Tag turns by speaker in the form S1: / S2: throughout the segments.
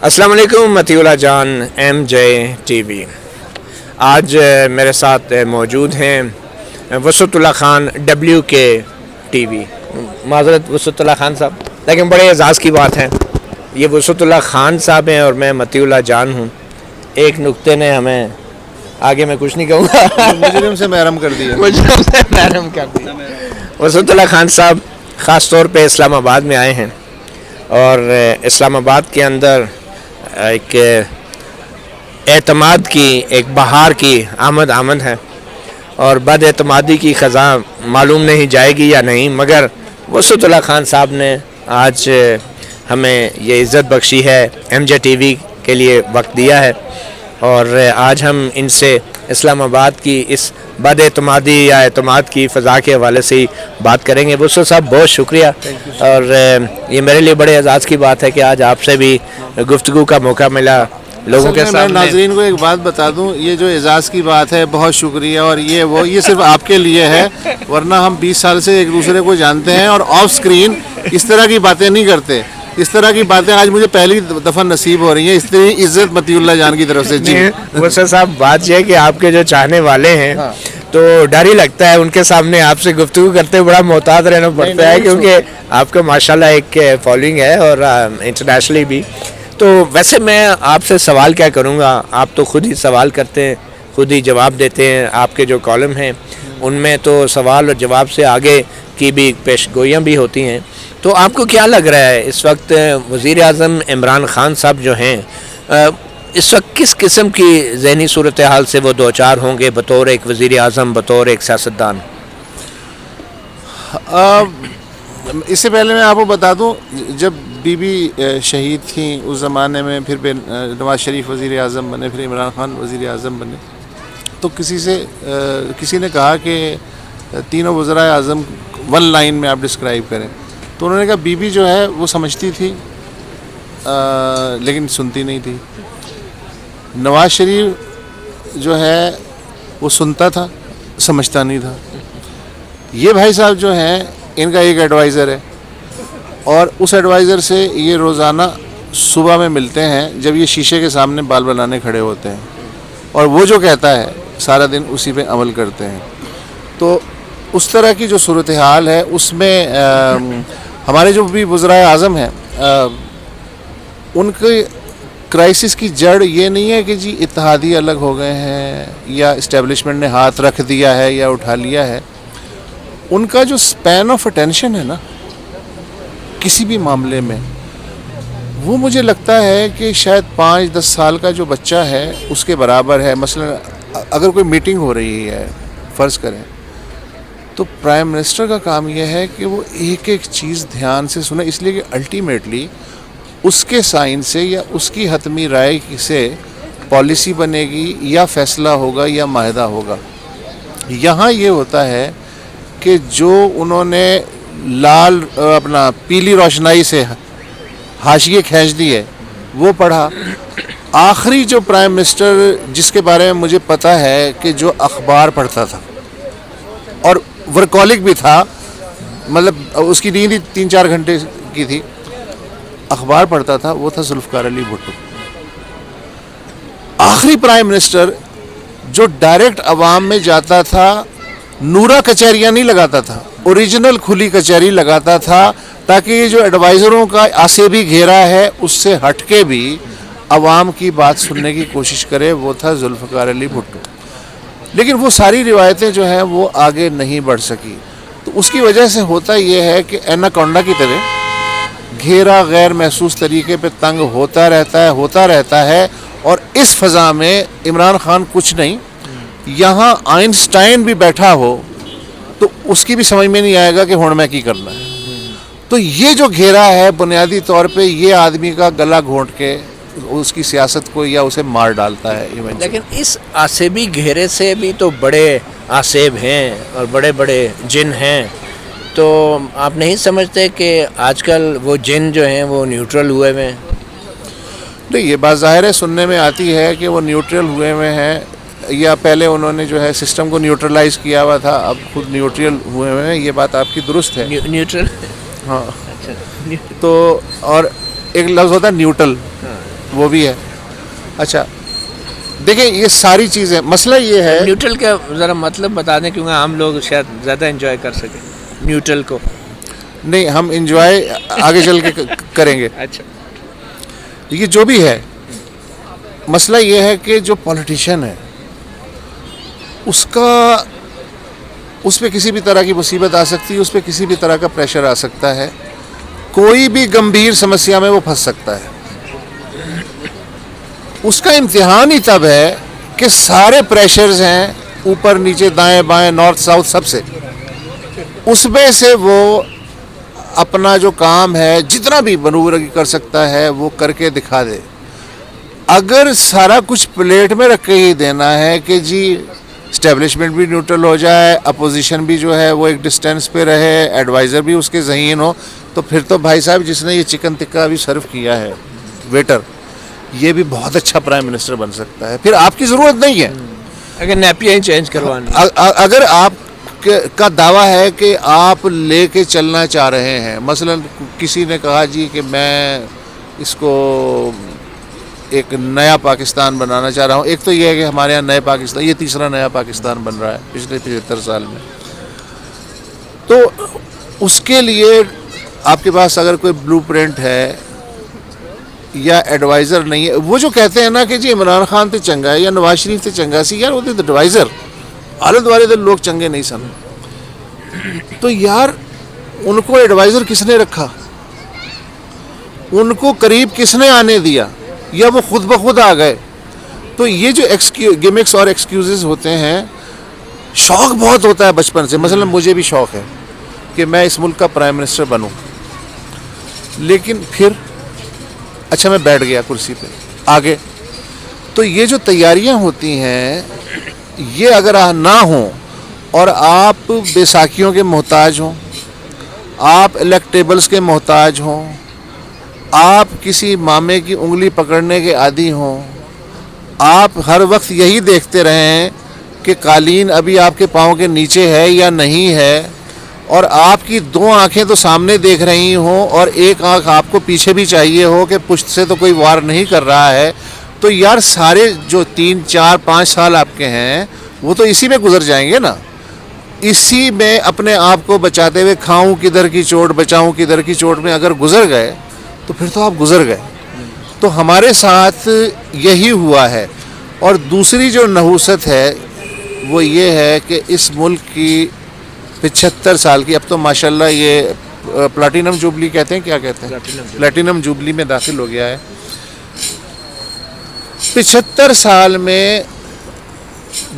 S1: السلام علیکم متی اللہ جان MJ TV. آج میرے ساتھ موجود ہیں وسعت اللہ خان WK TV. معذرت وسعت اللہ خان صاحب، لیکن بڑے اعزاز کی بات ہے، یہ وسعت اللہ خان صاحب ہیں اور میں متی اللہ جان ہوں. ایک نقطے نے ہمیں آگے میں کچھ نہیں کہوں گا،
S2: مجرم سے محرم کر دیا.
S1: مجرم سے محرم کر دیا. وسعت اللہ خان صاحب خاص طور پہ اسلام آباد میں آئے ہیں اور اسلام آباد کے اندر ایک اعتماد کی، ایک بہار کی آمد ہے اور بد اعتمادی کی خزاں معلوم نہیں جائے گی یا نہیں، مگر وسعت اللہ خان صاحب نے آج ہمیں یہ عزت بخشی ہے، MJ TV کے لیے وقت دیا ہے اور آج ہم ان سے اسلام آباد کی اس بد اعتمادی یا اعتماد کی فضا کے حوالے سے ہی بات کریں گے. وسعت صاحب بہت شکریہ، اور یہ میرے لیے بڑے اعزاز کی بات ہے کہ آج آپ سے بھی گفتگو کا موقع ملا لوگوں کے سامنے.
S2: میں ناظرین کو ایک بات بتا دوں، یہ جو اعزاز کی بات ہے، بہت شکریہ، اور یہ صرف آپ کے لیے ہے، ورنہ ہم 20 سال سے ایک دوسرے کو جانتے ہیں اور آف سکرین اس طرح کی باتیں نہیں کرتے. اس طرح کی باتیں آج مجھے پہلی دفعہ نصیب ہو رہی ہیں، اس طرح عزت متی اللہ جان کی طرف سے. جی
S1: وسعت صاحب، بات یہ ہے کہ آپ کے جو چاہنے والے ہیں تو ڈر ہی لگتا ہے ان کے سامنے آپ سے گفتگو کرتے بڑا محتاط رہنا پڑتا ہے، کیونکہ آپ کا ماشاءاللہ ایک فالوئنگ ہے اور انٹرنیشنلی بھی. تو ویسے میں آپ سے سوال کیا کروں گا، آپ تو خود ہی سوال کرتے ہیں، خود ہی جواب دیتے ہیں. آپ کے جو کالم ہیں ان میں تو سوال اور جواب سے آگے کی بھی پیش گوئیاں بھی ہوتی ہیں. تو آپ کو کیا لگ رہا ہے اس وقت وزیر اعظم عمران خان صاحب جو ہیں اس وقت کس قسم کی ذہنی صورتحال سے وہ دوچار ہوں گے بطور ایک وزیر اعظم، بطور ایک سیاستدان؟
S2: اس سے پہلے میں آپ کو بتا دوں، جب بی بی شہید تھیں اس زمانے میں، پھر نواز شریف وزیر اعظم بنے، پھر عمران خان وزیر اعظم بنے، تو کسی نے کہا کہ تینوں وزرائے اعظم ون لائن میں آپ ڈسکرائب کریں، تو انہوں نے کہا بی بی جو ہے وہ سمجھتی تھی لیکن سنتی نہیں تھی. نواز شریف جو ہے وہ سنتا تھا، سمجھتا نہیں تھا. یہ بھائی صاحب جو ہیں ان کا ایک ایڈوائزر ہے اور اس ایڈوائزر سے یہ روزانہ صبح میں ملتے ہیں جب یہ شیشے کے سامنے بال بنانے کھڑے ہوتے ہیں، اور وہ جو کہتا ہے سارا دن اسی پہ عمل کرتے ہیں. تو اس طرح کی جو صورتحال ہے اس میں ہمارے جو بھی وزرائے اعظم ہیں ان کے کرائسس کی جڑ یہ نہیں ہے کہ جی اتحادی الگ ہو گئے ہیں یا اسٹیبلشمنٹ نے ہاتھ رکھ دیا ہے یا اٹھا لیا ہے. ان کا جو سپین آف اٹینشن ہے نا کسی بھی معاملے میں، وہ مجھے لگتا ہے کہ شاید 5-10 سال کا جو بچہ ہے اس کے برابر ہے. مثلا اگر کوئی میٹنگ ہو رہی ہے فرض کریں، تو پرائم منسٹر کا کام یہ ہے کہ وہ ایک ایک چیز دھیان سے سنے، اس لیے کہ الٹیمیٹلی اس کے سائن سے یا اس کی حتمی رائے سے پالیسی بنے گی یا فیصلہ ہوگا یا معاہدہ ہوگا. یہاں یہ ہوتا ہے کہ جو انہوں نے پیلی روشنائی سے حاشیے کھینچ دیے وہ پڑھا. آخری جو پرائم منسٹر جس کے بارے میں مجھے پتا ہے کہ جو اخبار پڑھتا تھا اور ورکولک بھی تھا، مطلب اس کی نیند ہی 3-4 گھنٹے کی تھی، اخبار پڑھتا تھا، وہ تھا ذوالفقار علی بھٹو. آخری پرائم منسٹر جو ڈائریکٹ عوام میں جاتا تھا، نورا کچہریاں نہیں لگاتا تھا، اوریجنل کھلی کچہری لگاتا تھا، تاکہ یہ جو ایڈوائزروں کا آسیبی گھیرا ہے اس سے ہٹ کے بھی عوام کی بات سننے کی کوشش کرے، وہ تھا ذوالفقار علی بھٹو. لیکن وہ ساری روایتیں جو ہیں وہ آگے نہیں بڑھ سکی. تو اس کی وجہ سے ہوتا یہ ہے کہ ایناکونڈا کی طرح گھیرا غیر محسوس طریقے پہ تنگ ہوتا رہتا ہے. اور اس فضا میں عمران خان کچھ نہیں، یہاں آئنسٹائن بھی بیٹھا ہو تو اس کی بھی سمجھ میں نہیں آئے گا کہ ہن میں کی کرنا ہے. تو یہ جو گھیرا ہے بنیادی طور پہ یہ آدمی کا گلا گھونٹ کے اس کی سیاست کو یا اسے مار ڈالتا ہے.
S1: لیکن اس آسیبی گھیرے سے بھی تو بڑے آسیب ہیں اور بڑے بڑے جن ہیں، تو آپ نہیں سمجھتے کہ آج کل وہ جن جو ہیں وہ نیوٹرل ہوئے ہوئے ہیں؟
S2: نہیں، یہ بات ظاہر ہے سننے میں آتی ہے کہ وہ نیوٹرل ہوئے ہوئے ہیں، یا پہلے انہوں نے جو ہے سسٹم کو نیوٹرلائز کیا ہوا تھا، اب خود نیوٹرل ہوئے ہوئے ہیں. یہ بات آپ کی درست ہے.
S1: نیوٹرل،
S2: ہاں. تو اور ایک لفظ ہوتا ہے نیوٹرل, وہ بھی ہے. اچھا دیکھیں یہ ساری چیزیں, مسئلہ یہ ہے
S1: نیوٹرل کا ذرا مطلب بتا دیں کیونکہ ہم لوگ شاید زیادہ انجوائے کر سکیں نیوٹرل کو.
S2: نہیں, ہم انجوائے آگے چل کے کریں گے.
S1: اچھا
S2: یہ جو بھی ہے, مسئلہ یہ ہے کہ جو پولیٹیشین ہے اس پہ کسی بھی طرح کی مصیبت آ سکتی ہے, اس پہ کسی بھی طرح کا پریشر آ سکتا ہے, کوئی بھی گمبھیر سمسیا میں وہ پھنس سکتا ہے. اس کا امتحان ہی تب ہے کہ سارے پریشرز ہیں اوپر نیچے دائیں بائیں نارتھ ساؤتھ سب سے, اس میں سے وہ اپنا جو کام ہے جتنا بھی منورگی کر سکتا ہے وہ کر کے دکھا دے. اگر سارا کچھ پلیٹ میں رکھ کے ہی دینا ہے کہ جی اسٹیبلشمنٹ بھی نیوٹرل ہو جائے, اپوزیشن بھی جو ہے وہ ایک ڈسٹینس پہ رہے, ایڈوائزر بھی اس کے ذہین ہو, تو پھر تو بھائی صاحب جس نے یہ چکن ٹکا ابھی سرو کیا ہے ویٹر, یہ بھی بہت اچھا پرائم منسٹر بن سکتا ہے. پھر آپ کی ضرورت نہیں ہے
S1: اگر نیپیاں ہی چینج کروانی.
S2: اگر آپ کا دعویٰ ہے کہ آپ لے کے چلنا چاہ رہے ہیں, مثلا کسی نے کہا جی کہ میں اس کو ایک نیا پاکستان بنانا چاہ رہا ہوں. ایک تو یہ ہے کہ ہمارے یہاں نئے پاکستان, یہ تیسرا نیا پاکستان بن رہا ہے پچھلے 75 سال میں, تو اس کے لیے آپ کے پاس اگر کوئی بلو پرنٹ ہے یا ایڈوائزر نہیں ہے, وہ جو کہتے ہیں نا کہ جی عمران خان تے چنگا ہے یا نواز شریف تے چنگا سی, یار وہ تے ایڈوائزر حالت والے تے لوگ چنگے نہیں سن. تو یار ان کو ایڈوائزر کس نے رکھا, ان کو قریب کس نے آنے دیا, یا وہ خود بخود آ گئے؟ تو یہ جو گیمکس اور ایکسکیوزز ہوتے ہیں, شوق بہت ہوتا ہے بچپن سے. مثلا مجھے بھی شوق ہے کہ میں اس ملک کا پرائم منسٹر بنوں, لیکن پھر اچھا میں بیٹھ گیا کرسی پہ آگے. تو یہ جو تیاریاں ہوتی ہیں یہ اگر نہ ہوں اور آپ بیساکھیوں کے محتاج ہوں, آپ الیکٹیبلز کے محتاج ہوں, آپ کسی مامے کی انگلی پکڑنے کے عادی ہوں, آپ ہر وقت یہی دیکھتے رہیں کہ قالین ابھی آپ کے پاؤں کے نیچے ہے یا نہیں ہے, اور آپ کی 2 آنکھیں تو سامنے دیکھ رہی ہوں اور ایک آنکھ آپ کو پیچھے بھی چاہیے ہو کہ پشت سے تو کوئی وار نہیں کر رہا ہے, تو یار سارے جو 3 4 5 سال آپ کے ہیں وہ تو اسی میں گزر جائیں گے نا. اسی میں اپنے آپ کو بچاتے ہوئے کھاؤں کدھر کی چوٹ بچاؤں کدھر کی چوٹ میں اگر گزر گئے تو پھر تو آپ گزر گئے. تو ہمارے ساتھ یہی ہوا ہے. اور دوسری جو نحوست ہے وہ یہ ہے کہ اس ملک کی 75 سال کی, اب تو ماشاءاللہ یہ پلاٹینم جوبلی کہتے ہیں, کیا کہتے ہیں, پلاٹینم جوبلی میں داخل ہو گیا ہے. 75 سال میں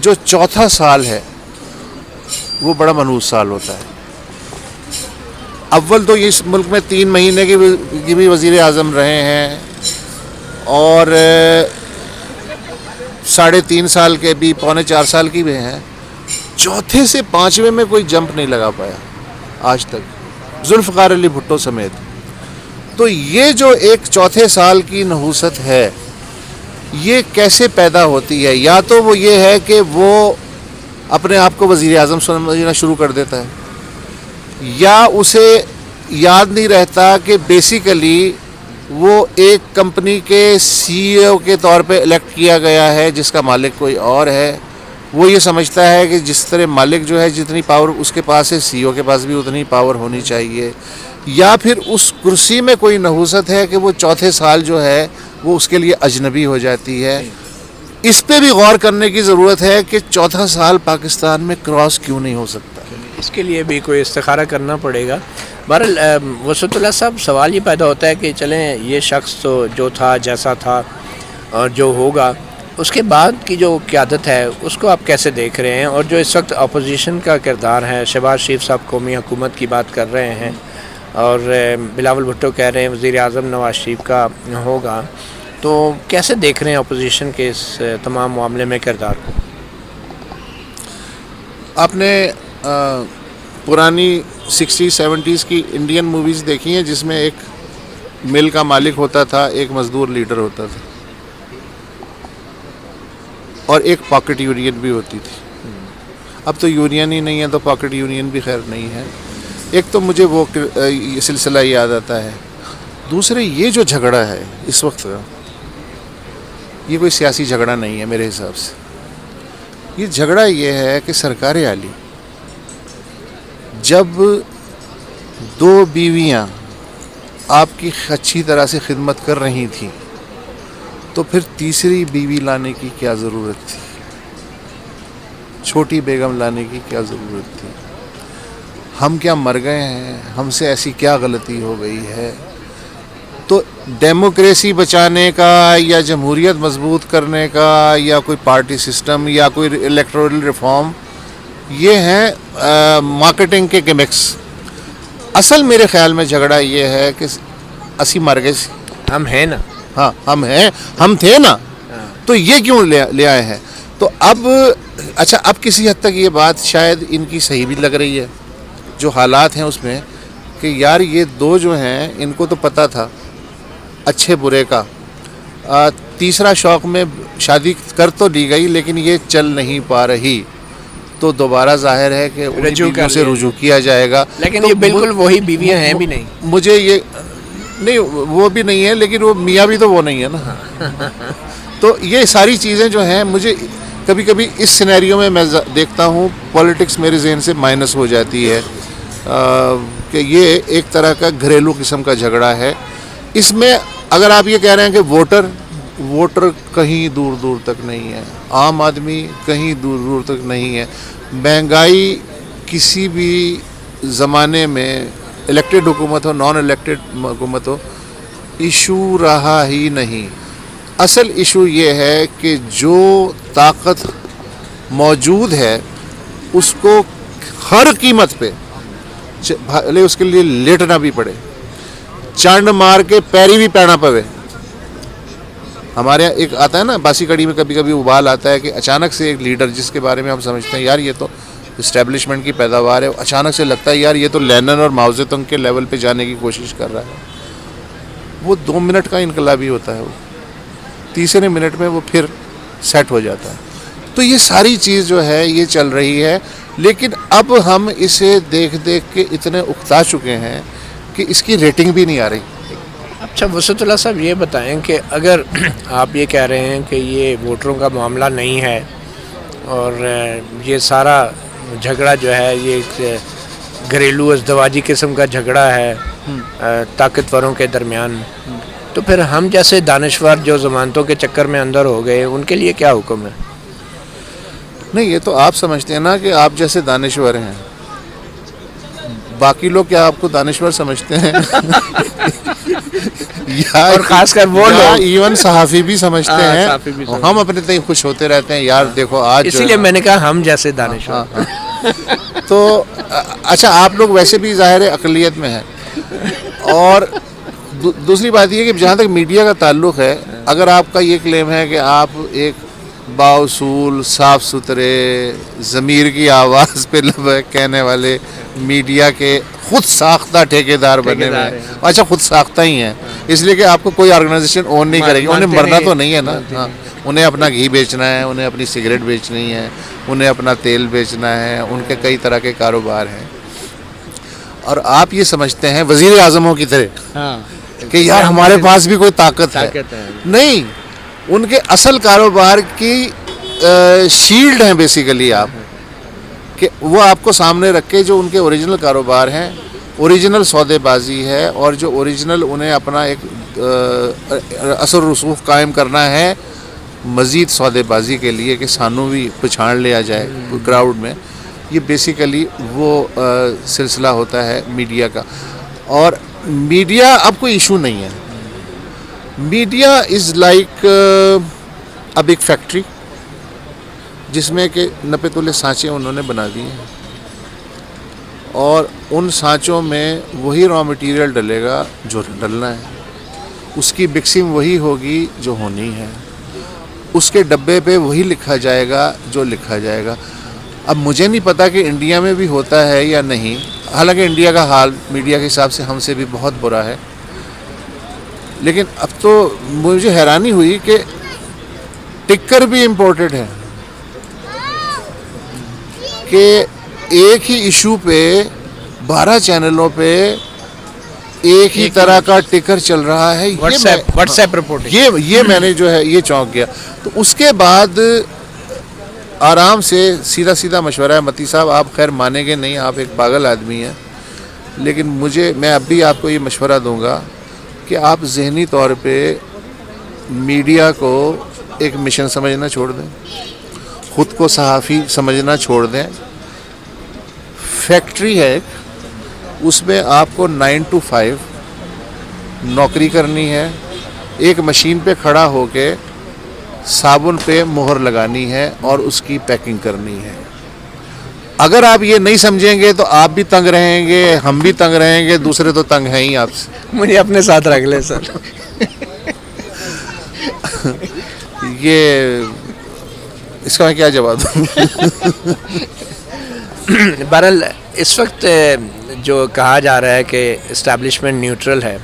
S2: جو چوتھا سال ہے وہ بڑا منحوس سال ہوتا ہے. اول تو اس ملک میں 3 مہینے کی بھی وزیر اعظم رہے ہیں, اور 3.5 سال کے بھی, 3.25 سال کی بھی ہیں. چوتھے سے 5ویں میں کوئی جمپ نہیں لگا پایا آج تک, ذوالفقار علی بھٹو سمیت. تو یہ جو ایک چوتھے سال کی نحوست ہے یہ کیسے پیدا ہوتی ہے؟ یا تو وہ یہ ہے کہ وہ اپنے آپ کو وزیر اعظم سمجھنا شروع کر دیتا ہے, یا اسے یاد نہیں رہتا کہ بیسیکلی وہ ایک کمپنی کے CEO کے طور پہ الیکٹ کیا گیا ہے جس کا مالک کوئی اور ہے. وہ یہ سمجھتا ہے کہ جس طرح مالک جو ہے جتنی پاور اس کے پاس ہے CEO کے پاس بھی اتنی پاور ہونی چاہیے. یا پھر اس کرسی میں کوئی نحوست ہے کہ وہ چوتھے سال جو ہے وہ اس کے لیے اجنبی ہو جاتی ہے. اس پہ بھی غور کرنے کی ضرورت ہے کہ چوتھا سال پاکستان میں کراس کیوں نہیں ہو سکتا.
S1: اس کے لیے بھی کوئی استخارہ کرنا پڑے گا. بہرحال وسعت اللہ صاحب, سوال یہ پیدا ہوتا ہے کہ چلیں یہ شخص تو جو تھا جیسا تھا اور جو ہوگا, اس کے بعد کی جو قیادت ہے اس کو آپ کیسے دیکھ رہے ہیں؟ اور جو اس وقت اپوزیشن کا کردار ہے, شہباز شریف صاحب قومی حکومت کی بات کر رہے ہیں اور بلاول بھٹو کہہ رہے ہیں وزیر اعظم نواز شریف کا ہوگا, تو کیسے دیکھ رہے ہیں اپوزیشن کے اس تمام معاملے میں کردار کو؟
S2: آپ نے پرانی 60s 70s کی انڈین موویز دیکھی ہیں جس میں ایک مل کا مالک ہوتا تھا, ایک مزدور لیڈر ہوتا تھا, اور ایک پاکٹ یونین بھی ہوتی تھی. اب تو یونین ہی نہیں ہے تو پاکٹ یونین بھی خیر نہیں ہے. ایک تو مجھے وہ سلسلہ یاد آتا ہے. دوسرے یہ جو جھگڑا ہے اس وقت کا، یہ کوئی سیاسی جھگڑا نہیں ہے میرے حساب سے. یہ جھگڑا یہ ہے کہ سرکار عالی جب 2 بیویاں آپ کی اچھی طرح سے خدمت کر رہی تھیں تو پھر تیسری بیوی لانے کی کیا ضرورت تھی؟ چھوٹی بیگم لانے کی کیا ضرورت تھی؟ ہم کیا مر گئے ہیں؟ ہم سے ایسی کیا غلطی ہو گئی ہے؟ تو ڈیموکریسی بچانے کا یا جمہوریت مضبوط کرنے کا یا کوئی پارٹی سسٹم یا کوئی الیکٹورل ریفارم، یہ ہیں مارکیٹنگ کے گیمکس. اصل میرے خیال میں جھگڑا یہ ہے کہ اسی مر گئے،
S1: ہم ہیں نا.
S2: ہاں ہم ہیں، ہم تھے نا، تو یہ کیوں لے آئے ہیں؟ تو اب اچھا، اب کسی حد تک یہ بات شاید ان کی صحیح بھی لگ رہی ہے جو حالات ہیں اس میں، کہ یار یہ 2 جو ہیں ان کو تو پتہ تھا اچھے برے کا. تیسرا شوق میں شادی کر تو لی گئی لیکن یہ چل نہیں پا رہی، تو دوبارہ ظاہر ہے کہ ان بیویوں سے رجوع کیا جائے گا.
S1: لیکن یہ بالکل وہی بیویاں ہیں بھی نہیں.
S2: مجھے یہ نہیں، وہ بھی نہیں ہے لیکن وہ میاں بھی تو وہ نہیں ہے نا. تو یہ ساری چیزیں جو ہیں، مجھے کبھی کبھی اس سینیریو میں دیکھتا ہوں پولیٹکس میرے ذہن سے مائنس ہو جاتی ہے کہ یہ ایک طرح کا گھریلو قسم کا جھگڑا ہے. اس میں اگر آپ یہ کہہ رہے ہیں کہ ووٹر کہیں دور دور تک نہیں ہے، عام آدمی کہیں دور دور تک نہیں ہے، مہنگائی کسی بھی زمانے میں الیکٹڈ حکومت ہو نان الیکٹڈ حکومت ہو ایشو رہا ہی نہیں. اصل ایشو یہ ہے کہ جو طاقت موجود ہے اس کو ہر قیمت پہ، بھلے اس کے لیے لیٹنا بھی پڑے، چانڈ مار کے پیری بھی پینا پوے. ہمارے یہاں ایک آتا ہے نا باسی کڑی میں، کبھی کبھی ابال آتا ہے کہ اچانک سے ایک لیڈر جس کے بارے میں ہم سمجھتے ہیں یار یہ تو اسٹیبلشمنٹ کی پیداوار ہے، اچانک سے لگتا ہے یار یہ تو لینن اور ماؤ زے تونگ کے لیول پہ جانے کی کوشش کر رہا ہے. وہ 2 منٹ کا انقلابی ہوتا ہے، وہ تیسرے منٹ میں وہ پھر سیٹ ہو جاتا ہے. تو یہ ساری چیز جو ہے یہ چل رہی ہے، لیکن اب ہم اسے دیکھ کے اتنے اکتا چکے ہیں کہ اس کی ریٹنگ بھی نہیں آ رہی.
S1: اچھا وسعت اللہ صاحب، یہ بتائیں کہ اگر آپ یہ کہہ رہے ہیں کہ یہ ووٹروں کا معاملہ نہیں ہے اور یہ سارا جھگڑا جو ہے یہ ایک گھریلو ازدواجی قسم کا جھگڑا ہے طاقتوروں کے درمیان، تو پھر ہم جیسے دانشور جو ضمانتوں کے چکر میں اندر ہو گئے ان کے لیے کیا حکم ہے؟
S2: نہیں، یہ تو آپ سمجھتے ہیں نا کہ آپ جیسے دانشور ہیں، باقی لوگ کیا آپ کو دانشور سمجھتے ہیں؟
S1: اور خاص کر وہ لوگ
S2: ایون صحافی بھی سمجھتے ہیں. ہم اپنے تئیں خوش ہوتے رہتے ہیں یار دیکھو آج،
S1: اسی لیے میں نے کہا ہم جیسے دانشور.
S2: تو اچھا آپ لوگ ویسے بھی ظاہر اقلیت میں ہیں. اور دوسری بات یہ کہ جہاں تک میڈیا کا تعلق ہے، اگر آپ کا یہ کلیم ہے کہ آپ ایک بااصول صاف ستھرے ضمیر کی آواز پہ کہنے والے میڈیا کے خود ساختہ ٹھیکیدار بنے ہوئے ہیں، اچھا خود ساختہ ہی ہیں، اس لیے کہ آپ کو کوئی آرگنائزیشن اون نہیں کرے گی، انہیں مرنا تو نہیں ہے نا. ہاں، انہیں اپنا گھی بیچنا ہے، انہیں اپنی سگریٹ بیچنی ہے، انہیں اپنا تیل بیچنا ہے، ان کے کئی طرح کے کاروبار ہیں. اور آپ یہ سمجھتے ہیں وزیر اعظموں کی طرح کہ یار ہمارے پاس بھی کوئی طاقت ہے. نہیں، ان کے اصل کاروبار کی شیلڈ ہیں بیسیکلی آپ، کہ وہ آپ کو سامنے رکھ کے جو ان کے اوریجنل کاروبار ہیں، اوریجنل سودے بازی ہے، اور جو اوریجنل انہیں اپنا ایک اثر رسوخ قائم کرنا ہے مزید سودے بازی کے لیے کہ سانو بھی پچھاڑ لیا جائے کراؤڈ میں. یہ بیسیکلی وہ سلسلہ ہوتا ہے میڈیا کا. اور میڈیا اب کوئی ایشو نہیں ہے. میڈیا از لائک اب ایک فیکٹری جس میں کہ 90 تولے سانچے انہوں نے بنا دیے ہیں، اور ان سانچوں میں وہی را مٹیریل ڈلے گا جو ڈلنا ہے، اس کی مکسنگ وہی ہوگی جو ہونی ہے، اس کے ڈبے پہ وہی لکھا جائے گا جو لکھا جائے گا. اب مجھے نہیں پتا کہ انڈیا میں بھی ہوتا ہے یا نہیں، حالانکہ انڈیا کا حال میڈیا کے حساب سے ہم سے بھی بہت برا ہے. لیکن اب تو مجھے حیرانی ہوئی کہ ٹکر بھی امپورٹڈ ہے، کہ ایک ہی ایشو پہ 12 چینلوں پہ ایک ہی طرح کا ٹکر چل رہا ہے.
S1: واٹس ایپ رپورٹ
S2: یہ میں نے جو ہے یہ چونک گیا. تو اس کے بعد آرام سے سیدھا مشورہ ہے. متی صاحب آپ خیر مانیں گے نہیں, آپ ایک پاگل آدمی ہیں, لیکن میں اب بھی آپ کو یہ مشورہ دوں گا کہ آپ ذہنی طور پہ میڈیا کو ایک مشن سمجھنا چھوڑ دیں, خود کو صحافی سمجھنا چھوڑ دیں. فیکٹری ہے, اس میں آپ کو 9 to 5 نوکری کرنی ہے, ایک مشین پہ کھڑا ہو کے صابن پہ مہر لگانی ہے اور اس کی پیکنگ کرنی ہے. اگر آپ یہ نہیں سمجھیں گے تو آپ بھی تنگ رہیں گے, ہم بھی تنگ رہیں گے, دوسرے تو تنگ ہیں ہی آپ سے.
S1: مجھے اپنے ساتھ رکھ لیں سر.
S2: یہ اس کا میں کیا جواب دوں.
S1: بہرحال اس وقت جو کہا جا رہا ہے کہ اسٹیبلشمنٹ نیوٹرل ہے,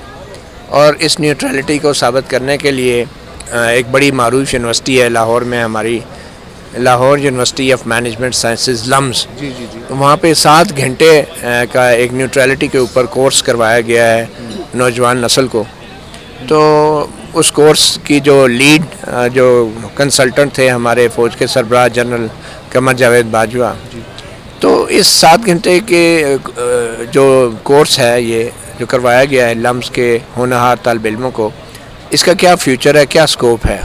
S1: اور اس نیوٹرلٹی کو ثابت کرنے کے لیے ایک بڑی معروف یونیورسٹی ہے لاہور میں, ہماری Lahore university of management sciences LUMS, وہاں پہ 7 گھنٹے کا ایک نیوٹرلٹی کے اوپر کورس کروایا گیا ہے نوجوان نسل کو. تو اس کورس کی جو لیڈ جو کنسلٹنٹ تھے ہمارے فوج کے سربراہ جنرل قمر جاوید باجوہ, تو اس 7 گھنٹے کے جو کورس ہے یہ جو کروایا گیا ہے لمز کے ہونہار طالب علموں کو, اس کا کیا فیوچر ہے, کیا اسکوپ ہے؟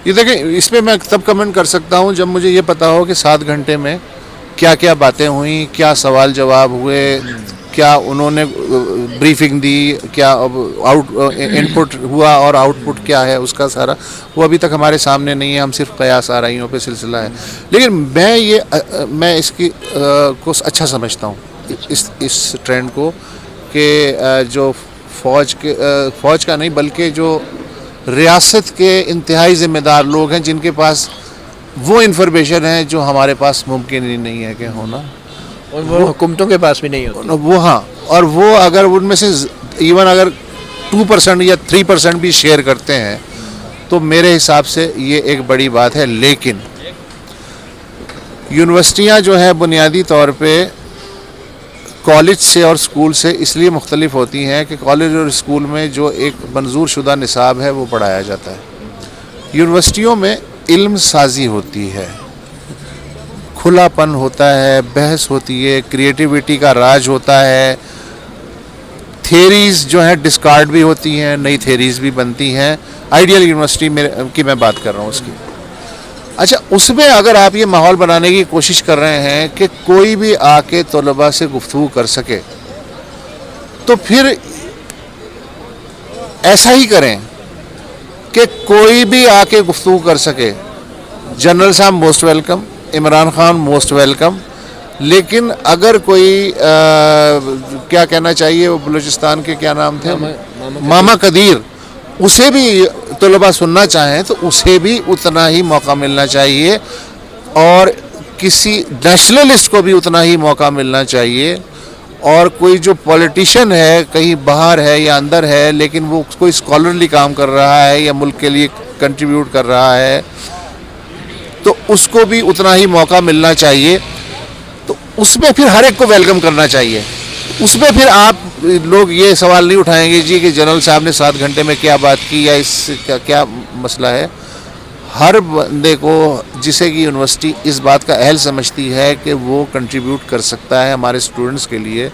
S2: یہ دیکھیں, اس پہ میں تب کمنٹ کر سکتا ہوں جب مجھے یہ پتا ہو کہ 7 گھنٹے میں کیا کیا باتیں ہوئیں, کیا سوال جواب ہوئے, کیا انہوں نے بریفنگ دی, کیا ان پٹ ہوا اور آؤٹ پٹ کیا ہے اس کا سارا, وہ ابھی تک ہمارے سامنے نہیں ہے. ہم صرف قیاس آرائیوں پہ سلسلہ ہے. لیکن میں اس کی کو اچھا سمجھتا ہوں اس ٹرینڈ کو کہ جو فوج کا نہیں بلکہ جو ریاست کے انتہائی ذمہ دار لوگ ہیں جن کے پاس وہ انفارمیشن ہے جو ہمارے پاس ممکن ہی نہیں ہے کہ ہونا,
S1: اور وہ حکومتوں کے پاس بھی نہیں ہوتا.
S2: وہ ہاں, اور وہ اگر ان میں سے ایون اگر 2% یا 3% بھی شیئر کرتے ہیں تو میرے حساب سے یہ ایک بڑی بات ہے. لیکن یونیورسٹیاں جو ہیں بنیادی طور پہ کالج سے اور اسکول سے اس لیے مختلف ہوتی ہیں کہ کالج اور اسکول میں جو ایک منظور شدہ نصاب ہے وہ پڑھایا جاتا ہے. یونیورسٹیوں میں علم سازی ہوتی ہے, کھلا پن ہوتا ہے, بحث ہوتی ہے, کریٹیوٹی کا راج ہوتا ہے, تھیریز جو ہیں ڈسکارڈ بھی ہوتی ہیں, نئی تھیریز بھی بنتی ہیں. آئیڈیل یونیورسٹی کی میں بات کر رہا ہوں اس کی. اچھا, اس میں اگر آپ یہ ماحول بنانے کی کوشش کر رہے ہیں کہ کوئی بھی آ کے طلباء سے گفتگو کر سکے, تو پھر ایسا ہی کریں کہ کوئی بھی آ کے گفتگو کر سکے. جنرل صاحب most welcome, Imran Khan most welcome, لیکن اگر کوئی کیا کہنا چاہیے, وہ بلوچستان کے کیا نام تھے, ماما قدیر, اسے بھی طلباء سننا چاہیں تو اسے بھی اتنا ہی موقع ملنا چاہیے, اور کسی نیشنلسٹ کو بھی اتنا ہی موقع ملنا چاہیے. اور کوئی جو پولیٹیشین ہے کہیں باہر ہے یا اندر ہے لیکن وہ کوئی اسکالرلی کام کر رہا ہے یا ملک کے لیے کنٹریبیوٹ کر رہا ہے, تو اس کو بھی اتنا ہی موقع ملنا چاہیے. تو اس میں پھر ہر ایک کو ویلکم کرنا چاہیے. اس میں پھر آپ لوگ یہ سوال نہیں اٹھائیں گے جی کہ جنرل صاحب نے 7 گھنٹے میں کیا بات کی یا اس کا کیا مسئلہ ہے. ہر بندے کو جسے کہ یونیورسٹی اس بات کا اہل سمجھتی ہے کہ وہ کنٹریبیوٹ کر سکتا ہے ہمارے اسٹوڈنٹس کے لیے,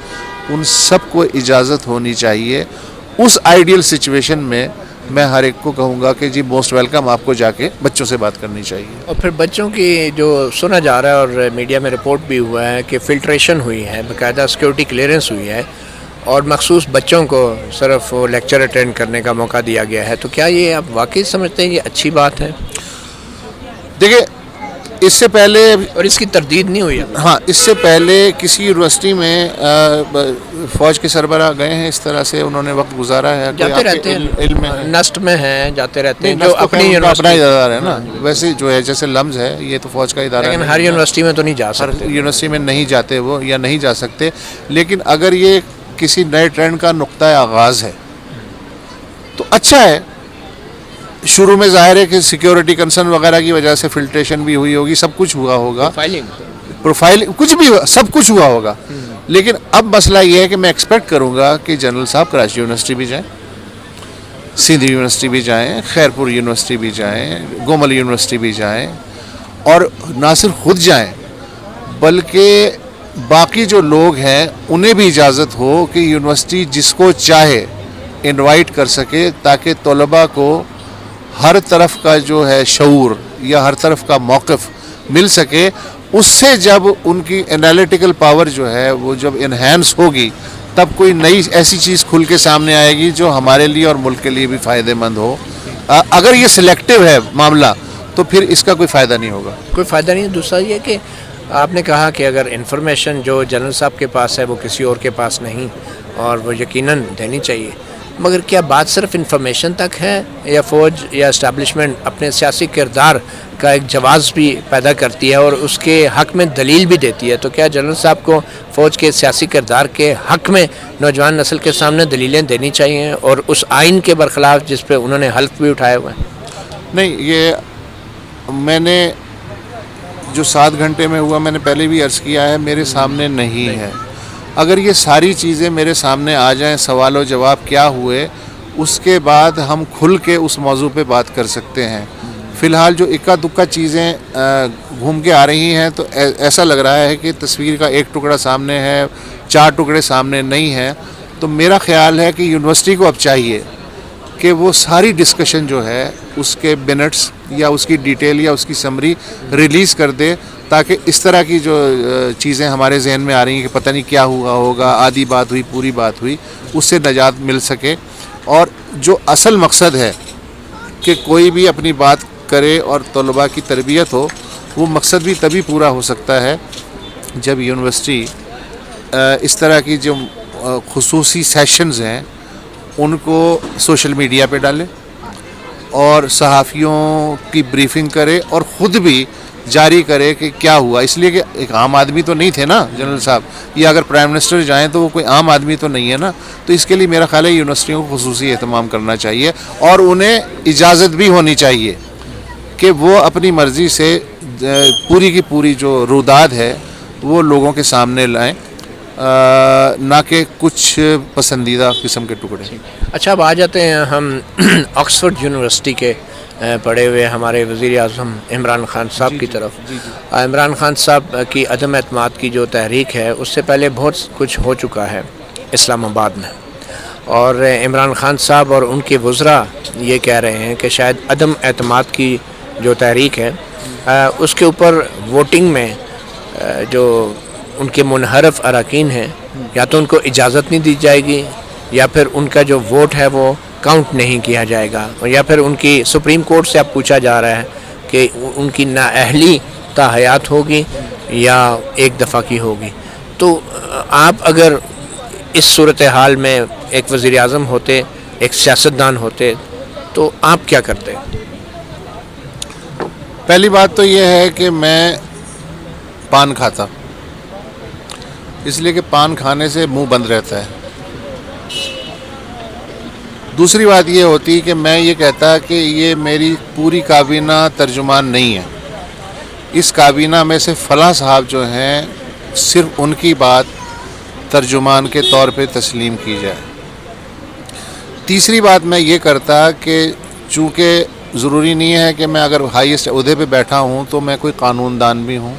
S2: ان سب کو اجازت ہونی چاہیے. اس آئیڈیل سچویشن میں میں ہر ایک کو کہوں گا کہ جی موسٹ ویلکم, آپ کو جا کے بچوں سے بات کرنی چاہیے.
S1: اور پھر بچوں کی جو سنا جا رہا ہے اور میڈیا میں رپورٹ بھی ہوا ہے کہ فلٹریشن ہوئی ہے, باقاعدہ سیکورٹی کلیئرنس ہوئی ہے, اور مخصوص بچوں کو صرف لیکچر اٹینڈ کرنے کا موقع دیا گیا ہے. تو کیا یہ آپ واقعی سمجھتے ہیں یہ اچھی بات ہے؟
S2: دیکھیں, اس سے پہلے,
S1: اور اس کی تردید نہیں ہوئی.
S2: ہاں, اس سے پہلے کسی یونیورسٹی میں فوج کے سربراہ گئے ہیں, اس طرح سے انہوں نے وقت گزارا ہے,
S1: جاتے رہتے ہیں, نسٹ میں ہیں, جاتے رہتے ہیں, جو
S2: اپنی اپنا ادارہ ہے نا. ویسے جو ہے جیسے لمز ہے یہ تو فوج کا ادارہ ہے,
S1: لیکن ہر یونیورسٹی میں تو نہیں جا سکتے,
S2: ہر یونیورسٹی میں نہیں جاتے وہ یا نہیں جا سکتے. لیکن اگر یہ کسی نئے ٹرینڈ کا نقطۂ آغاز ہے تو اچھا ہے. شروع میں ظاہر ہے کہ سیکیورٹی کنسرن وغیرہ کی وجہ سے فلٹریشن بھی ہوئی ہوگی, سب کچھ ہوا ہوگا, پروفائل کچھ بھی سب کچھ ہوا ہوگا. لیکن اب مسئلہ یہ ہے کہ میں ایکسپیکٹ کروں گا کہ جنرل صاحب کراچی یونیورسٹی بھی جائیں, سندھ یونیورسٹی بھی جائیں, خیرپور یونیورسٹی بھی جائیں, گومل یونیورسٹی بھی جائیں, اور نہ صرف خود جائیں بلکہ باقی جو لوگ ہیں انہیں بھی اجازت ہو کہ یونیورسٹی جس کو چاہے انوائٹ کر سکے, تاکہ طلباء کو ہر طرف کا جو ہے شعور یا ہر طرف کا موقف مل سکے. اس سے جب ان کی انالیٹیکل پاور جو ہے وہ جب انہینس ہوگی تب کوئی نئی ایسی چیز کھل کے سامنے آئے گی جو ہمارے لیے اور ملک کے لیے بھی فائدہ مند ہو. اگر یہ سلیکٹیو ہے معاملہ تو پھر اس کا کوئی فائدہ نہیں ہوگا.
S1: کوئی فائدہ نہیں. دوسرا یہ کہ آپ نے کہا کہ اگر انفارمیشن جو جنرل صاحب کے پاس ہے وہ کسی اور کے پاس نہیں, اور وہ یقیناً دینی چاہیے, مگر کیا بات صرف انفارمیشن تک ہے, یا فوج یا اسٹیبلشمنٹ اپنے سیاسی کردار کا ایک جواز بھی پیدا کرتی ہے اور اس کے حق میں دلیل بھی دیتی ہے؟ تو کیا جنرل صاحب کو فوج کے سیاسی کردار کے حق میں نوجوان نسل کے سامنے دلیلیں دینی چاہیے, اور اس آئین کے برخلاف جس پہ انہوں نے حلف بھی اٹھائے ہوئے ہیں؟
S2: نہیں, یہ میں نے جو 7 گھنٹے میں ہوا میں نے پہلے بھی عرض کیا ہے, میرے سامنے نہیں ہے. اگر یہ ساری چیزیں میرے سامنے آ جائیں, سوال و جواب کیا ہوئے, اس کے بعد ہم کھل کے اس موضوع پہ بات کر سکتے ہیں. فی الحال جو اکا دکا چیزیں گھوم کے آ رہی ہیں تو ایسا لگ رہا ہے کہ تصویر کا ایک ٹکڑا سامنے ہے, 4 ٹکڑے سامنے نہیں ہیں. تو میرا خیال ہے کہ یونیورسٹی کو اب چاہیے کہ وہ ساری ڈسکشن جو ہے اس کے منٹس یا اس کی ڈیٹیل یا اس کی سمری ریلیز کر دے, تاکہ اس طرح کی جو چیزیں ہمارے ذہن میں آ رہی ہیں کہ پتہ نہیں کیا ہوا ہوگا, آدھی بات ہوئی پوری بات ہوئی, اس سے نجات مل سکے. اور جو اصل مقصد ہے کہ کوئی بھی اپنی بات کرے اور طلباء کی تربیت ہو, وہ مقصد بھی تبھی پورا ہو سکتا ہے جب یونیورسٹی اس طرح کی جو خصوصی سیشنز ہیں ان کو سوشل میڈیا پہ ڈالے اور صحافیوں کی بریفنگ کرے اور خود بھی جاری کرے کہ کیا ہوا. اس لیے کہ ایک عام آدمی تو نہیں تھے نا جنرل صاحب, یا اگر پرائم منسٹر جائیں تو وہ کوئی عام آدمی تو نہیں ہے نا. تو اس کے لیے میرا خیال ہے یونیورسٹیوں کو خصوصی اہتمام کرنا چاہیے, اور انہیں اجازت بھی ہونی چاہیے کہ وہ اپنی مرضی سے پوری کی پوری جو روداد ہے وہ لوگوں کے سامنے لائیں, نہ کہ کچھ پسندیدہ قسم کے ٹکڑے.
S1: اچھا, اب آ جاتے ہیں ہم آکسفورڈ یونیورسٹی کے پڑھے ہوئے ہمارے وزیر اعظم عمران خان صاحب کی طرف. عمران خان صاحب کی عدم اعتماد کی جو تحریک ہے اس سے پہلے بہت کچھ ہو چکا ہے اسلام آباد میں, اور عمران خان صاحب اور ان کے وزراء یہ کہہ رہے ہیں کہ شاید عدم اعتماد کی جو تحریک ہے اس کے اوپر ووٹنگ میں جو ان کے منحرف اراکین ہیں یا تو ان کو اجازت نہیں دی جائے گی, یا پھر ان کا جو ووٹ ہے وہ کاؤنٹ نہیں کیا جائے گا, یا پھر ان کی سپریم کورٹ سے اب پوچھا جا رہا ہے کہ ان کی نااہلی تا حیات ہوگی یا ایک دفعہ کی ہوگی. تو آپ اگر اس صورتحال میں ایک وزیر اعظم ہوتے, ایک سیاستدان ہوتے, تو آپ کیا کرتے؟
S2: پہلی بات تو یہ ہے کہ میں پان کھاتا, اس لیے کہ پان کھانے سے منہ بند رہتا ہے. دوسری بات یہ ہوتی کہ میں یہ کہتا کہ یہ میری پوری کابینہ ترجمان نہیں ہے, اس کابینہ میں سے فلاں صاحب جو ہیں صرف ان کی بات ترجمان کے طور پہ تسلیم کی جائے. تیسری بات میں یہ کرتا کہ چونکہ ضروری نہیں ہے کہ میں اگر ہائیسٹ عہدے پہ بیٹھا ہوں تو میں کوئی قانون دان بھی ہوں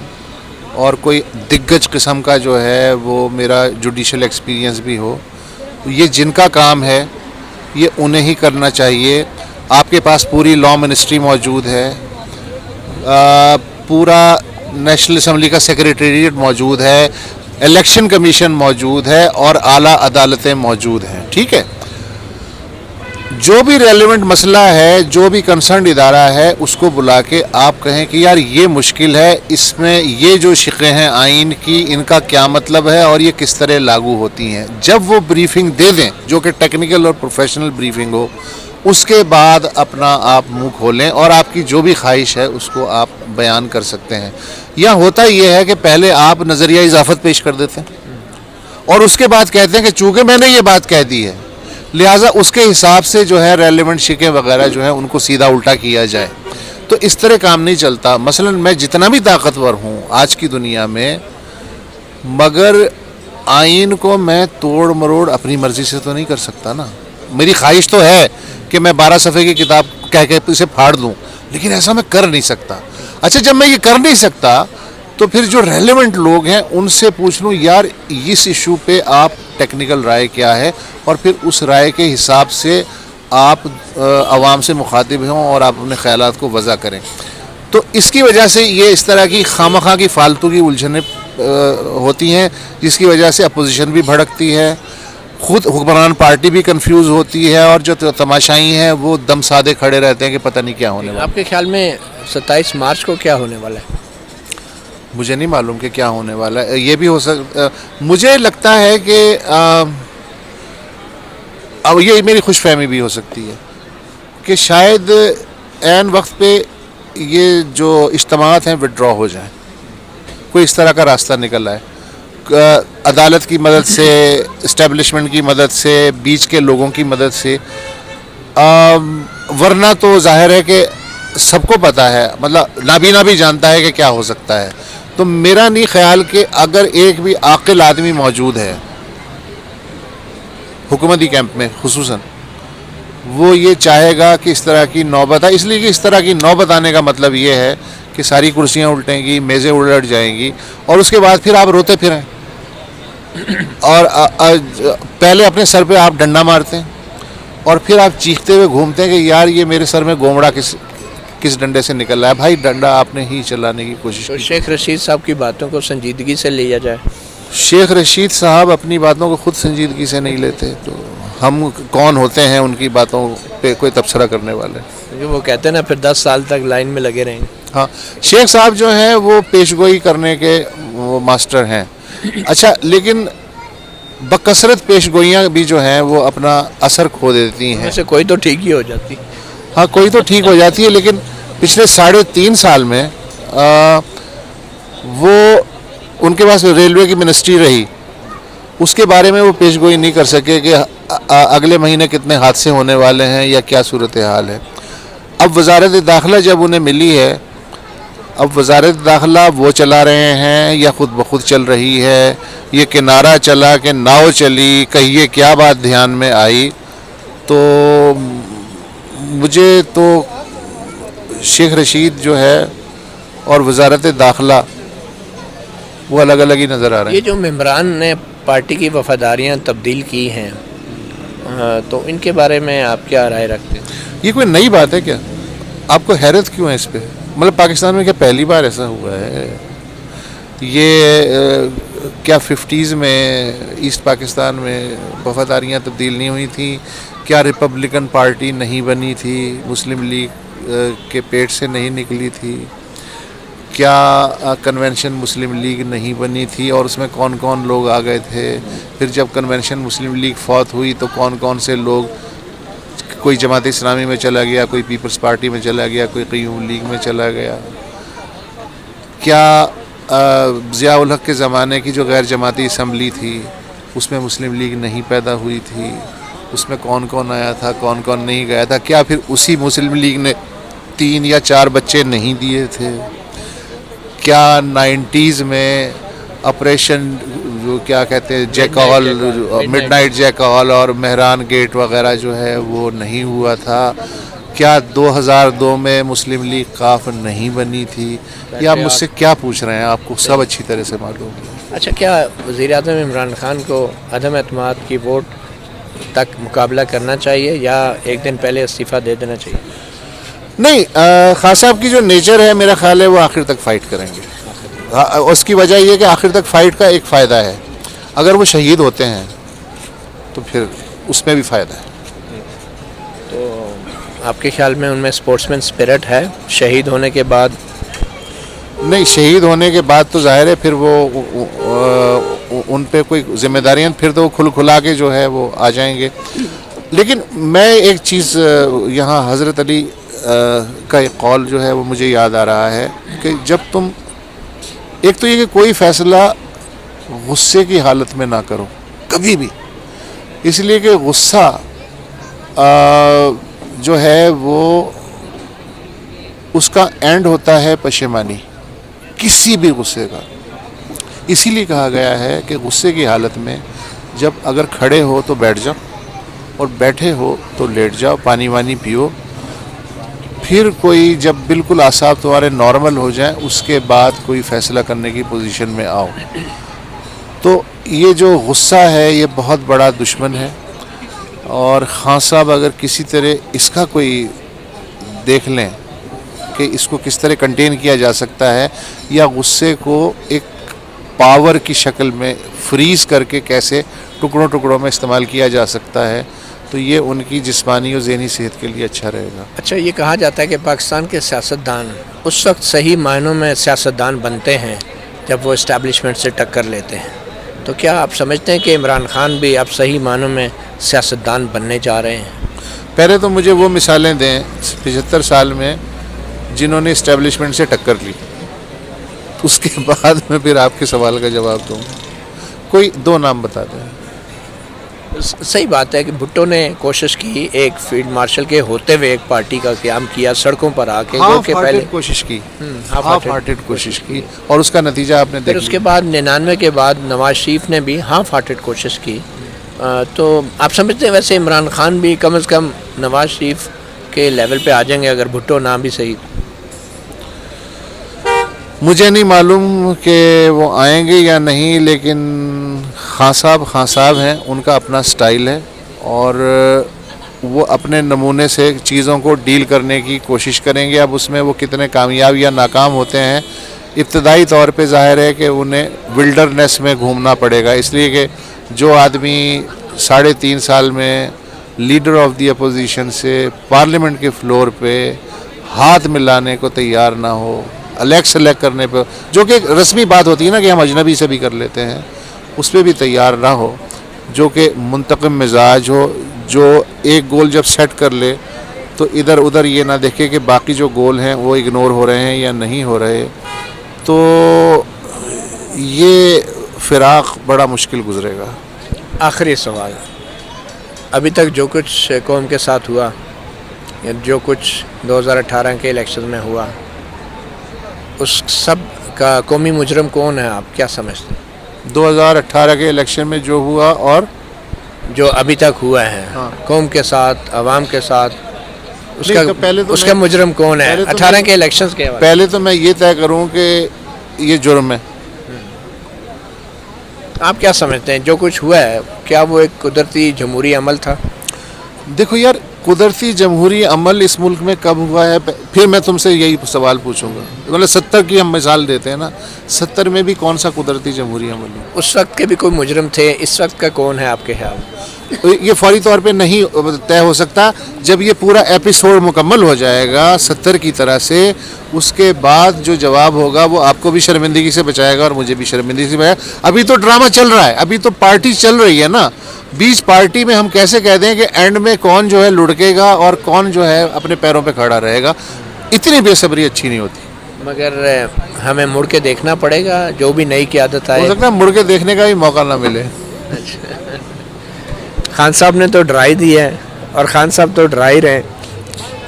S2: اور کوئی دگج قسم کا جو ہے وہ میرا جوڈیشل ایکسپیرینس بھی ہو. یہ جن کا کام ہے یہ انہیں ہی کرنا چاہیے. آپ کے پاس پوری لا منسٹری موجود ہے, پورا نیشنل اسمبلی کا سیکریٹریٹ موجود ہے, الیکشن کمیشن موجود ہے, اور اعلیٰ عدالتیں موجود ہیں. ٹھیک ہے, جو بھی ریلیونٹ مسئلہ ہے, جو بھی کنسرنڈ ادارہ ہے, اس کو بلا کے آپ کہیں کہ یار یہ مشکل ہے, اس میں یہ جو شقیں ہیں آئین کی ان کا کیا مطلب ہے اور یہ کس طرح لاگو ہوتی ہیں. جب وہ بریفنگ دے دیں جو کہ ٹیکنیکل اور پروفیشنل بریفنگ ہو, اس کے بعد اپنا آپ منہ کھولیں اور آپ کی جو بھی خواہش ہے اس کو آپ بیان کر سکتے ہیں. یا ہوتا یہ ہے کہ پہلے آپ نظریہ اضافت پیش کر دیتے ہیں اور اس کے بعد کہتے ہیں کہ چونکہ میں نے یہ بات کہہ دی ہے لہٰذا اس کے حساب سے جو ہے ریلیونٹ شکیں وغیرہ جو ہیں ان کو سیدھا الٹا کیا جائے. تو اس طرح کام نہیں چلتا. مثلا میں جتنا بھی طاقتور ہوں آج کی دنیا میں, مگر آئین کو میں توڑ مروڑ اپنی مرضی سے تو نہیں کر سکتا نا. میری خواہش تو ہے کہ میں 12 صفحے کی کتاب کہہ کے اسے پھاڑ دوں, لیکن ایسا میں کر نہیں سکتا. اچھا جب میں یہ کر نہیں سکتا تو پھر جو ریلیونٹ لوگ ہیں ان سے پوچھ لوں یار اس ایشو پہ آپ ٹیکنیکل رائے کیا ہے, اور پھر اس رائے کے حساب سے آپ عوام سے مخاطب ہوں اور آپ اپنے خیالات کو وضع کریں. تو اس کی وجہ سے یہ اس طرح کی خامخواہ کی فالتو کی الجھنیں ہوتی ہیں, جس کی وجہ سے اپوزیشن بھی بھڑکتی ہے, خود حکمران پارٹی بھی کنفیوز ہوتی ہے, اور جو تماشائی ہیں وہ دم سادے کھڑے رہتے ہیں کہ پتہ نہیں کیا ہونے والا.
S1: آپ کے خیال میں 27 مارچ کو کیا ہونے والا ہے؟
S2: مجھے نہیں معلوم کہ کیا ہونے والا ہے. یہ بھی ہو سکتا, مجھے لگتا ہے کہ اب یہ میری خوش فہمی بھی ہو سکتی ہے کہ شاید عین وقت پہ یہ جو اجتماعات ہیں وڈرا ہو جائیں, کوئی اس طرح کا راستہ نکل آئے, عدالت کی مدد سے, اسٹیبلشمنٹ کی مدد سے, بیچ کے لوگوں کی مدد سے. ورنہ تو ظاہر ہے کہ سب کو پتہ ہے, مطلب نابینا بھی جانتا ہے کہ کیا ہو سکتا ہے. تو میرا نہیں خیال کہ اگر ایک بھی عاقل آدمی موجود ہے حکومتی کیمپ میں خصوصاً, وہ یہ چاہے گا کہ اس طرح کی نوبت آئے. اس لیے کہ اس طرح کی نوبت آنے کا مطلب یہ ہے کہ ساری کرسیاں الٹیں گی, میزیں الٹ جائیں گی, اور اس کے بعد پھر آپ روتے پھریں, اور پہلے اپنے سر پہ آپ ڈنڈا مارتے ہیں اور پھر آپ چیختے ہوئے گھومتے ہیں کہ یار یہ میرے سر میں گومڑا کس ڈنڈے سے نکل رہا ہے. بھائی ڈنڈا آپ نے ہی چلانے کی کوشش کی.
S1: شیخ رشید صاحب کی باتوں کو سنجیدگی سے لیا جائے.
S2: شیخ رشید صاحب اپنی باتوں کو خود سنجیدگی سے نہیں لیتے, تو ہم کون ہوتے ہیں ان کی باتوں پہ کوئی تبصرہ کرنے والے.
S1: وہ کہتے ہیں نا پھر 10 سال تک لائن میں لگے رہیں گے.
S2: ہاں, شیخ صاحب جو ہیں وہ پیشگوئی کرنے کے وہ ماسٹر ہیں. اچھا, لیکن بکثرت پیشگوئیاں بھی جو ہیں وہ اپنا اثر کھو دیتی ہیں.
S1: ویسے کوئی تو ٹھیک ہی ہو جاتی.
S2: ہاں کوئی تو ٹھیک ہو جاتی ہے, لیکن پچھلے 3.5 سال میں وہ ان کے پاس ریلوے کی منسٹری رہی, اس کے بارے میں وہ پیشگوئی نہیں کر سکے کہ اگلے مہینے کتنے حادثے ہونے والے ہیں یا کیا صورتحال ہے. اب وزارت داخلہ جب انہیں ملی ہے, اب وزارت داخلہ وہ چلا رہے ہیں یا خود بخود چل رہی ہے, یہ کنارہ چلا کہ ناؤ چلی, کہیے کیا بات دھیان میں آئی. تو مجھے تو شیخ رشید جو ہے اور وزارت داخلہ وہ الگ الگ ہی نظر آ رہے ہیں.
S1: یہ جو ممبران نے پارٹی کی وفاداریاں تبدیل کی ہیں, تو ان کے بارے میں آپ کیا رائے رکھتے ہیں؟
S2: یہ کوئی نئی بات ہے کیا؟ آپ کو حیرت کیوں ہے اس پہ؟ مطلب پاکستان میں کیا پہلی بار ایسا ہوا ہے؟ یہ کیا 50s میں ایسٹ پاکستان میں وفاداریاں تبدیل نہیں ہوئی تھیں؟ کیا ریپبلکن پارٹی نہیں بنی تھی, مسلم لیگ کے پیٹ سے نہیں نکلی تھی؟ کیا کنونشن مسلم لیگ نہیں بنی تھی اور اس میں کون کون لوگ آ گئے تھے؟ پھر جب کنونشن مسلم لیگ فوت ہوئی تو کون کون سے لوگ, کوئی جماعت اسلامی میں چلا گیا, کوئی پیپلز پارٹی میں چلا گیا, کوئی قیوم لیگ میں چلا گیا. کیا ضیاء الحق کے زمانے کی جو غیر جماعتی اسمبلی تھی اس میں مسلم لیگ نہیں پیدا ہوئی تھی؟ اس میں کون کون آیا تھا, کون کون نہیں گیا تھا؟ کیا پھر اسی مسلم لیگ نے 3 یا 4 بچے نہیں دیے تھے؟ کیا 90s میں آپریشن جو کیا کہتے ہیں جیکال, مڈ نائٹ جیکال اور مہران گیٹ وغیرہ جو ہے وہ نہیں ہوا تھا؟ کیا 2002 میں مسلم لیگ قاف نہیں بنی تھی؟ یا آپ مجھ سے کیا پوچھ رہے ہیں؟ آپ کو سب اچھی طرح سے معلوم ہے.
S1: اچھا, کیا وزیر اعظم عمران خان کو عدم اعتماد کی ووٹ تک مقابلہ کرنا چاہیے یا ایک دن پہلے استعفیٰ دے دینا چاہیے؟
S2: نہیں, خان صاحب کی جو نیچر ہے میرا خیال ہے وہ آخر تک فائٹ کریں گے. اس کی وجہ یہ کہ آخر تک فائٹ کا ایک فائدہ ہے, اگر وہ شہید ہوتے ہیں تو پھر اس میں بھی فائدہ ہے.
S1: تو آپ کے خیال میں ان میں اسپورٹس مین اسپرٹ ہے شہید ہونے کے بعد؟
S2: نہیں, شہید ہونے کے بعد تو ظاہر ہے پھر وہ ان پہ کوئی ذمہ داریاں پھر تو وہ کھلا کے جو ہے وہ آ جائیں گے. لیکن میں ایک چیز یہاں حضرت علی کا ایک قول جو ہے وہ مجھے یاد آ رہا ہے کہ جب تم, ایک تو یہ کہ کوئی فیصلہ غصے کی حالت میں نہ کرو کبھی بھی, اس لیے کہ غصہ جو ہے وہ اس کا اینڈ ہوتا ہے پشیمانی, کسی بھی غصے کا. اسی لیے کہا گیا ہے کہ غصے کی حالت میں جب اگر کھڑے ہو تو بیٹھ جاؤ اور بیٹھے ہو تو لیٹ جاؤ, پانی وانی پیو, پھر کوئی جب بالکل اعصاب تمہارے نارمل ہو جائیں اس کے بعد کوئی فیصلہ کرنے کی پوزیشن میں آؤ. تو یہ جو غصہ ہے یہ بہت بڑا دشمن ہے, اور خان صاحب اگر کسی طرح اس کا کوئی دیکھ لیں کہ اس کو کس طرح کنٹین کیا جا سکتا ہے, یا غصے کو ایک پاور کی شکل میں فریز کر کے کیسے ٹکڑوں ٹکڑوں میں استعمال کیا جا سکتا ہے, تو یہ ان کی جسمانی اور ذہنی صحت کے لیے اچھا رہے گا.
S1: اچھا, یہ کہا جاتا ہے کہ پاکستان کے سیاستدان اس وقت صحیح معنوں میں سیاستدان بنتے ہیں جب وہ اسٹیبلشمنٹ سے ٹکر لیتے ہیں, تو کیا آپ سمجھتے ہیں کہ عمران خان بھی اب صحیح معنوں میں سیاستدان بننے جا رہے ہیں؟
S2: پہلے تو مجھے وہ مثالیں دیں 75 سال میں جنہوں نے اسٹیبلشمنٹ سے ٹکر لی, اس کے بعد میں پھر آپ کے سوال کا جواب دوں. کوئی 2 نام بتا دیں.
S1: صحیح بات ہے کہ بھٹو نے کوشش کی ایک فیلڈ مارشل کے ہوتے ہوئے ایک پارٹی کا قیام کیا, سڑکوں پر آ کے پہلے
S2: کوشش کی, ہاف ہارٹڈ کوشش کی, اور اس کا نتیجہ آپ نے
S1: پھر اس کے بعد 99 کے بعد نواز شریف نے بھی ہاف ہارٹڈ کوشش کی. تو آپ سمجھتے ہیں ویسے عمران خان بھی کم از کم نواز شریف کے لیول پہ آ جائیں گے اگر بھٹو نہ بھی صحیح؟
S2: مجھے نہیں معلوم کہ وہ آئیں گے یا نہیں, لیکن خان صاحب ہیں, ان کا اپنا سٹائل ہے اور وہ اپنے نمونے سے چیزوں کو ڈیل کرنے کی کوشش کریں گے. اب اس میں وہ کتنے کامیاب یا ناکام ہوتے ہیں, ابتدائی طور پہ ظاہر ہے کہ انہیں ولڈرنیس میں گھومنا پڑے گا, اس لیے کہ جو آدمی 3.5 سال میں لیڈر آف دی اپوزیشن سے پارلیمنٹ کے فلور پہ ہاتھ ملانے کو تیار نہ ہو, سلیکٹ کرنے پہ, جو کہ رسمی بات ہوتی ہے نا کہ ہم اجنبی سے بھی کر لیتے ہیں, اس پہ بھی تیار نہ ہو, جو کہ منتقم مزاج ہو, جو ایک گول جب سیٹ کر لے تو ادھر ادھر یہ نہ دیکھے کہ باقی جو گول ہیں وہ اگنور ہو رہے ہیں یا نہیں ہو رہے. تو یہ فراق بڑا مشکل گزرے گا.
S1: آخری سوال, ابھی تک جو کچھ قوم کے ساتھ ہوا یا جو کچھ 2018 کے الیکشن میں ہوا, اس سب کا قومی مجرم کون ہے, آپ کیا سمجھتے ہیں؟
S2: 2018 کے الیکشن میں جو ہوا اور
S1: جو ابھی تک ہوا ہے قوم کے ساتھ, عوام کے ساتھ, اس کا مجرم کون ہے 18 کے الیکشنز کے؟
S2: پہلے تو میں یہ طے کروں کہ یہ جرم ہے.
S1: آپ کیا سمجھتے ہیں جو کچھ ہوا ہے, کیا وہ ایک قدرتی جمہوری عمل تھا؟
S2: دیکھو یار, قدرتی جمہوری عمل اس ملک میں کب ہوا ہے؟ پھر میں تم سے یہی سوال پوچھوں گا. مطلب 70 کی ہم مثال دیتے ہیں نا, 70 میں بھی کون سا قدرتی جمہوری عمل ہوا؟
S1: اس وقت کے بھی کوئی مجرم تھے, اس وقت کا کون ہے آپ کے خیال میں؟
S2: یہ فوری طور پہ نہیں طے ہو سکتا. جب یہ پورا ایپیسوڈ مکمل ہو جائے گا 70 کی طرح سے, اس کے بعد جو جواب ہوگا وہ آپ کو بھی شرمندگی سے بچائے گا اور مجھے بھی شرمندگی سے بچائے گا. ابھی تو ڈرامہ چل رہا ہے, ابھی تو پارٹی چل رہی ہے نا. بیچ پارٹی میں ہم کیسے کہہ دیں کہ اینڈ میں کون جو ہے لڑکے گا اور کون جو ہے اپنے پیروں پہ کھڑا رہے گا؟ اتنی بے صبری اچھی نہیں ہوتی.
S1: مگر ہمیں مڑ کے دیکھنا پڑے گا, جو بھی نئی قیادت آئے.
S2: ہو سکتا ہے مڑ کے دیکھنے کا بھی موقع نہ ملے.
S1: خان صاحب نے تو ڈرائی دی ہے اور خان صاحب تو ڈرائی رہے.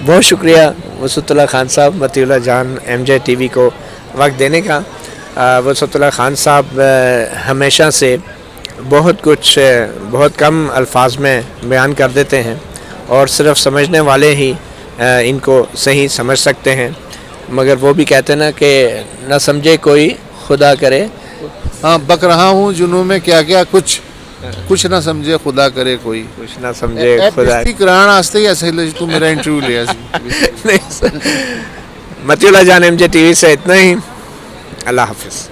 S1: بہت شکریہ وسعت اللہ خان صاحب, مطیع اللہ جان ایم جے ٹی وی کو وقت دینے کا. وسعت اللہ خان صاحب ہمیشہ سے بہت کچھ بہت کم الفاظ میں بیان کر دیتے ہیں اور صرف سمجھنے والے ہی ان کو صحیح سمجھ سکتے ہیں. مگر وہ بھی کہتے ہیں نا کہ نہ سمجھے کوئی خدا کرے.
S2: ہاں, بک رہا ہوں جنوں میں کیا کیا, کچھ نہ سمجھے خدا کرے کوئی,
S1: کچھ نہ سمجھے خدا
S2: کرانا واسطے ہی ایسے تو میرا انٹرویو لیا
S1: نہیں. مطیع اللہ جان ایم جے ٹی وی سے اتنا ہی. اللہ حافظ.